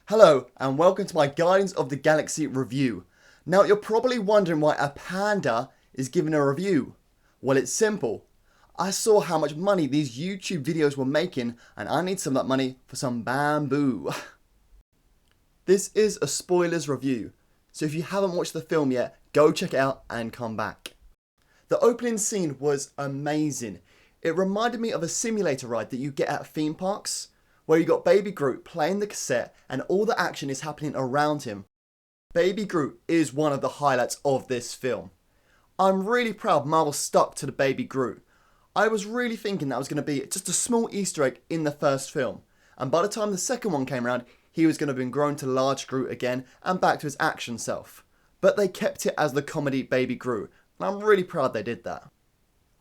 Hello and welcome to my Guardians of the Galaxy review. Now you're probably wondering why a panda is giving a review. Well, it's simple. I saw how much money these YouTube videos were making and I need some of that money for some bamboo. This is a spoilers review, so if you haven't watched the film yet, go check it out and come back. The opening scene was amazing. It reminded me of a simulator ride that you get at theme parks, where you got Baby Groot playing the cassette and all the action is happening around him. Baby Groot is one of the highlights of this film. I'm really proud Marvel stuck to the Baby Groot. I was really thinking that was going to be just a small Easter egg in the first film, and by the time the second one came around, he was going to have been grown to large Groot again and back to his action self. But they kept it as the comedy Baby Groot, and I'm really proud they did that.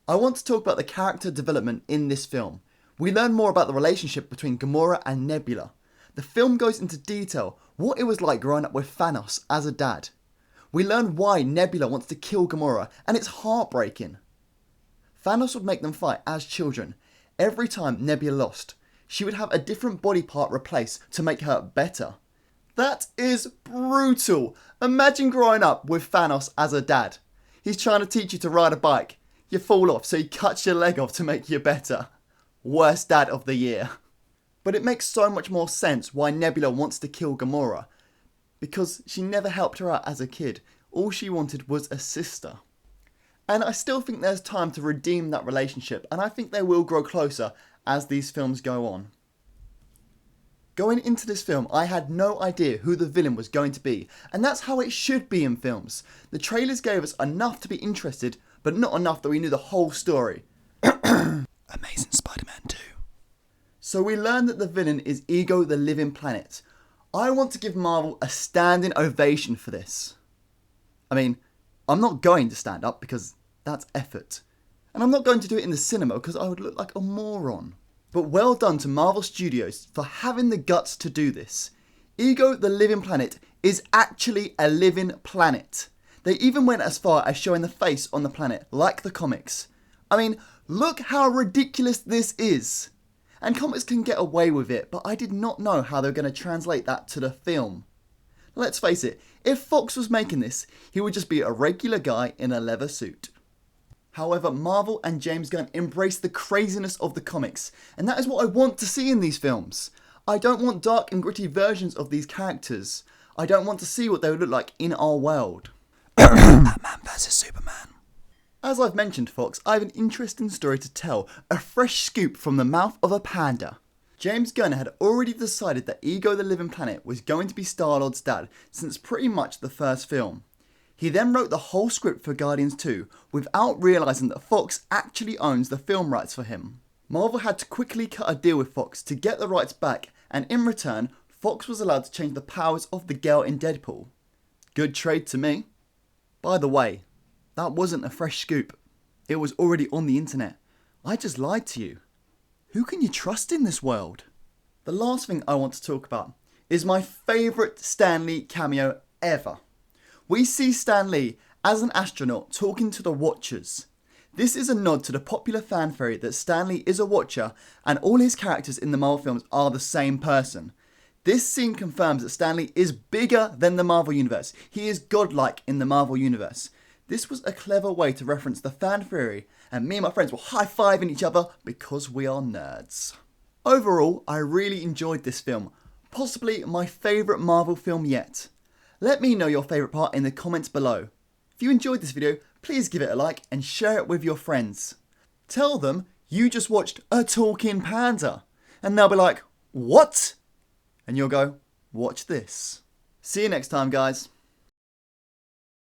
I want to talk about the character development in this film. We learn more about the relationship between Gamora and Nebula. The film goes into detail what it was like growing up with Thanos as a dad. We learn why Nebula wants to kill Gamora, and it's heartbreaking. Thanos would make them fight as children. Every time Nebula lost, she would have a different body part replaced to make her better. That is brutal. Imagine growing up with Thanos as a dad. He's trying to teach you to ride a bike. You fall off, so he cuts your leg off to make you better. Worst dad of the year. But it makes so much more sense why Nebula wants to kill Gamora. Because she never helped her out as a kid. All she wanted was a sister. And I still think there's time to redeem that relationship, and I think they will grow closer as these films go on. Going into this film, I had no idea who the villain was going to be, and that's how it should be in films. The trailers gave us enough to be interested, but not enough that we knew the whole story. Amazing Spider-Man 2. So we learned that the villain is Ego the Living Planet. I want to give Marvel a standing ovation for this. I mean, I'm not going to stand up because that's effort. And I'm not going to do it in the cinema because I would look like a moron. But well done to Marvel Studios for having the guts to do this. Ego the Living Planet is actually a living planet. They even went as far as showing the face on the planet, like the comics. I mean, look how ridiculous this is. And comics can get away with it, but I did not know how they were going to translate that to the film. Let's face it, if Fox was making this, he would just be a regular guy in a leather suit. However, Marvel and James Gunn embrace the craziness of the comics, and that is what I want to see in these films. I don't want dark and gritty versions of these characters. I don't want to see what they would look like in our world. Batman vs Superman. As I've mentioned, Fox, I have an interesting story to tell, a fresh scoop from the mouth of a panda. James Gunn had already decided that Ego the Living Planet was going to be Star-Lord's dad since pretty much the first film. He then wrote the whole script for Guardians 2 without realising that Fox actually owns the film rights for him. Marvel had to quickly cut a deal with Fox to get the rights back, and in return, Fox was allowed to change the powers of the girl in Deadpool. Good trade to me. By the way, that wasn't a fresh scoop. It was already on the internet. I just lied to you. Who can you trust in this world? The last thing I want to talk about is my favourite Stan Lee cameo ever. We see Stan Lee as an astronaut talking to the Watchers. This is a nod to the popular fan theory that Stan Lee is a Watcher and all his characters in the Marvel films are the same person. This scene confirms that Stan Lee is bigger than the Marvel Universe. He is godlike in the Marvel Universe. This was a clever way to reference the fan theory, and me and my friends were high-fiving each other because we are nerds. Overall, I really enjoyed this film, possibly my favourite Marvel film yet. Let me know your favourite part in the comments below. If you enjoyed this video, please give it a like and share it with your friends. Tell them you just watched a talking panda, and they'll be like, what? And you'll go, watch this. See you next time, guys.